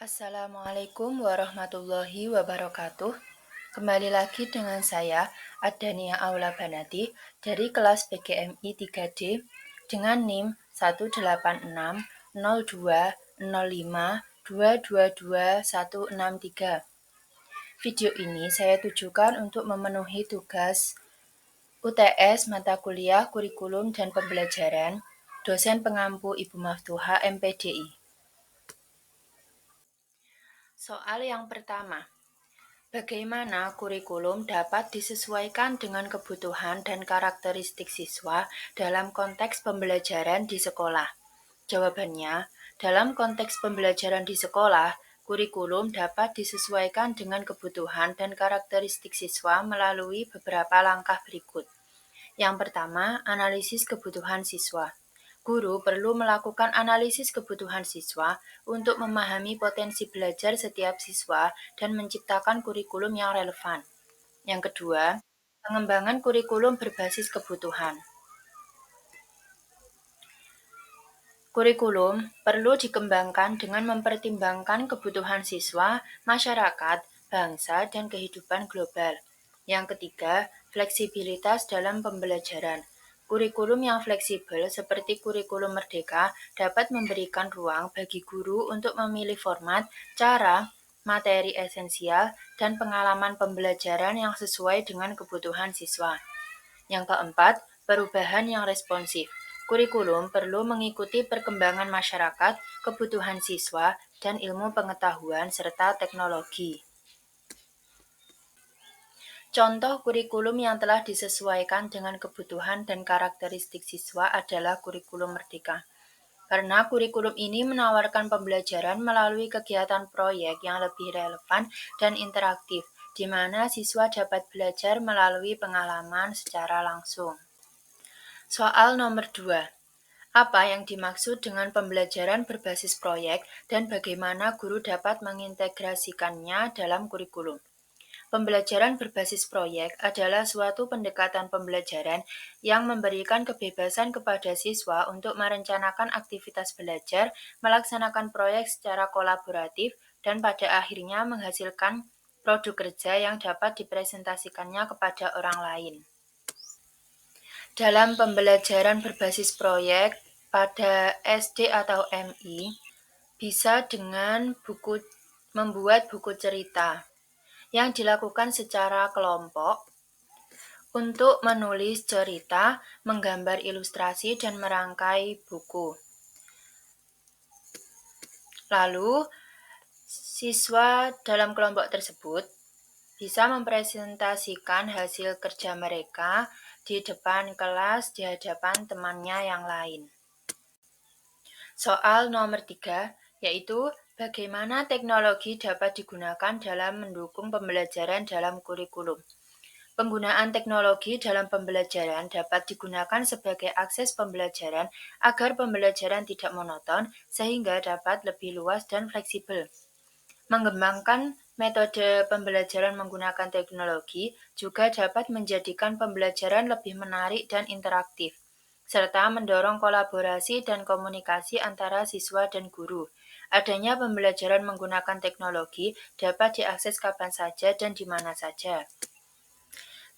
Assalamualaikum warahmatullahi wabarakatuh. Kembali lagi dengan saya, Adania Aula Banati, dari kelas PGMI 3D dengan NIM 186005052222163. Video ini saya tujukan untuk memenuhi tugas UTS mata kuliah kurikulum dan pembelajaran dosen pengampu Ibu Maftuha MPDI. Soal yang pertama, bagaimana kurikulum dapat disesuaikan dengan kebutuhan dan karakteristik siswa dalam konteks pembelajaran di sekolah? Jawabannya, dalam konteks pembelajaran di sekolah, kurikulum dapat disesuaikan dengan kebutuhan dan karakteristik siswa melalui beberapa langkah berikut. Yang pertama, analisis kebutuhan siswa. Guru perlu melakukan analisis kebutuhan siswa untuk memahami potensi belajar setiap siswa dan menciptakan kurikulum yang relevan. Yang kedua, pengembangan kurikulum berbasis kebutuhan. Kurikulum perlu dikembangkan dengan mempertimbangkan kebutuhan siswa, masyarakat, bangsa, dan kehidupan global. Yang ketiga, fleksibilitas dalam pembelajaran. Kurikulum yang fleksibel seperti kurikulum merdeka dapat memberikan ruang bagi guru untuk memilih format, cara, materi esensial, dan pengalaman pembelajaran yang sesuai dengan kebutuhan siswa. Yang keempat, perubahan yang responsif. Kurikulum perlu mengikuti perkembangan masyarakat, kebutuhan siswa, dan ilmu pengetahuan serta teknologi. Contoh kurikulum yang telah disesuaikan dengan kebutuhan dan karakteristik siswa adalah kurikulum merdeka. Karena kurikulum ini menawarkan pembelajaran melalui kegiatan proyek yang lebih relevan dan interaktif, di mana siswa dapat belajar melalui pengalaman secara langsung. Soal nomor 2. Apa yang dimaksud dengan pembelajaran berbasis proyek dan bagaimana guru dapat mengintegrasikannya dalam kurikulum? Pembelajaran berbasis proyek adalah suatu pendekatan pembelajaran yang memberikan kebebasan kepada siswa untuk merencanakan aktivitas belajar, melaksanakan proyek secara kolaboratif, dan pada akhirnya menghasilkan produk kerja yang dapat dipresentasikannya kepada orang lain. Dalam pembelajaran berbasis proyek pada SD atau MI, bisa dengan membuat buku cerita yang dilakukan secara kelompok untuk menulis cerita, menggambar ilustrasi, dan merangkai buku. Lalu, siswa dalam kelompok tersebut bisa mempresentasikan hasil kerja mereka di depan kelas, di hadapan temannya yang lain. Soal nomor 3, yaitu bagaimana teknologi dapat digunakan dalam mendukung pembelajaran dalam kurikulum. Penggunaan teknologi dalam pembelajaran dapat digunakan sebagai akses pembelajaran agar pembelajaran tidak monoton sehingga dapat lebih luas dan fleksibel. Mengembangkan metode pembelajaran menggunakan teknologi juga dapat menjadikan pembelajaran lebih menarik dan interaktif, serta mendorong kolaborasi dan komunikasi antara siswa dan guru. Adanya pembelajaran menggunakan teknologi dapat diakses kapan saja dan di mana saja,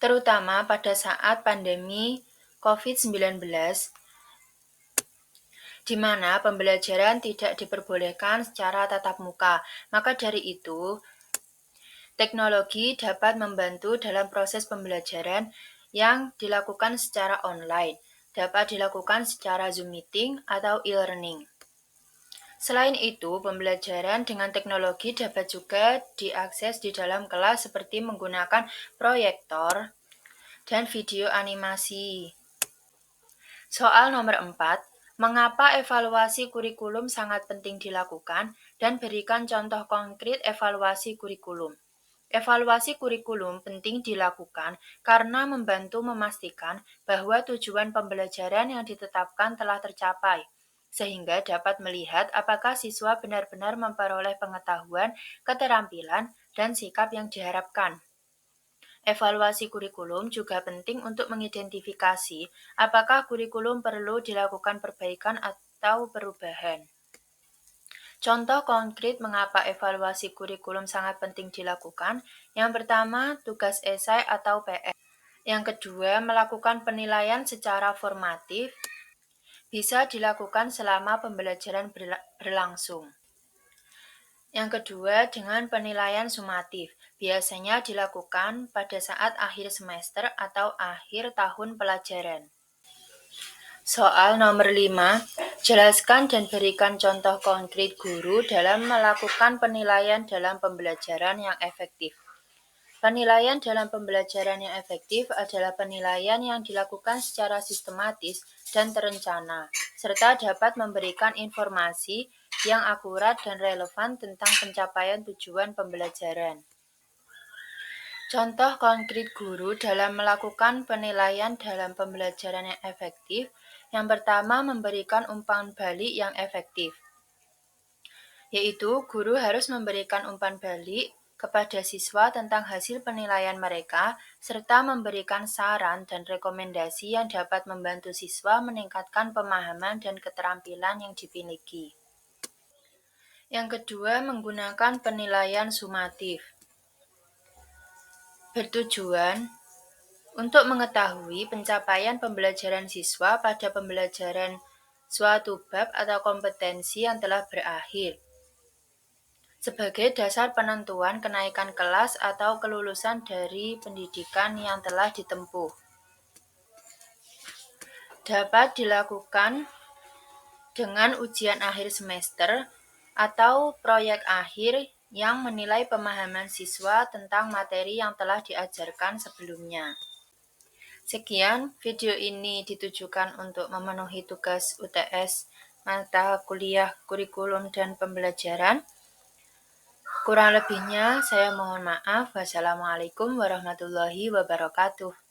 terutama pada saat pandemi COVID-19, di mana pembelajaran tidak diperbolehkan secara tatap muka. Maka dari itu, teknologi dapat membantu dalam proses pembelajaran yang dilakukan secara online, dapat dilakukan secara Zoom meeting atau e-learning. Selain itu, pembelajaran dengan teknologi dapat juga diakses di dalam kelas seperti menggunakan proyektor dan video animasi. Soal nomor 4, mengapa evaluasi kurikulum sangat penting dilakukan dan berikan contoh konkret evaluasi kurikulum. Evaluasi kurikulum penting dilakukan karena membantu memastikan bahwa tujuan pembelajaran yang ditetapkan telah tercapai, sehingga dapat melihat apakah siswa benar-benar memperoleh pengetahuan, keterampilan, dan sikap yang diharapkan. Evaluasi kurikulum juga penting untuk mengidentifikasi apakah kurikulum perlu dilakukan perbaikan atau perubahan. Contoh konkret mengapa evaluasi kurikulum sangat penting dilakukan. Yang pertama, tugas esai atau PR. Yang kedua, melakukan penilaian secara formatif bisa dilakukan selama pembelajaran berlangsung. Yang kedua, dengan penilaian sumatif. Biasanya dilakukan pada saat akhir semester atau akhir tahun pelajaran. Soal nomor 5, jelaskan dan berikan contoh konkret guru dalam melakukan penilaian dalam pembelajaran yang efektif. Penilaian dalam pembelajaran yang efektif adalah penilaian yang dilakukan secara sistematis dan terencana, serta dapat memberikan informasi yang akurat dan relevan tentang pencapaian tujuan pembelajaran. Contoh konkret guru dalam melakukan penilaian dalam pembelajaran yang efektif. Yang pertama, memberikan umpan balik yang efektif, yaitu guru harus memberikan umpan balik kepada siswa tentang hasil penilaian mereka, serta memberikan saran dan rekomendasi yang dapat membantu siswa meningkatkan pemahaman dan keterampilan yang dimiliki. Yang kedua, menggunakan penilaian sumatif. Bertujuan untuk mengetahui pencapaian pembelajaran siswa pada pembelajaran suatu bab atau kompetensi yang telah berakhir, sebagai dasar penentuan kenaikan kelas atau kelulusan dari pendidikan yang telah ditempuh. Dapat dilakukan dengan ujian akhir semester atau proyek akhir yang menilai pemahaman siswa tentang materi yang telah diajarkan sebelumnya. Sekian, video ini ditujukan untuk memenuhi tugas UTS mata kuliah kurikulum dan pembelajaran. Kurang lebihnya saya mohon maaf. Wassalamualaikum warahmatullahi wabarakatuh.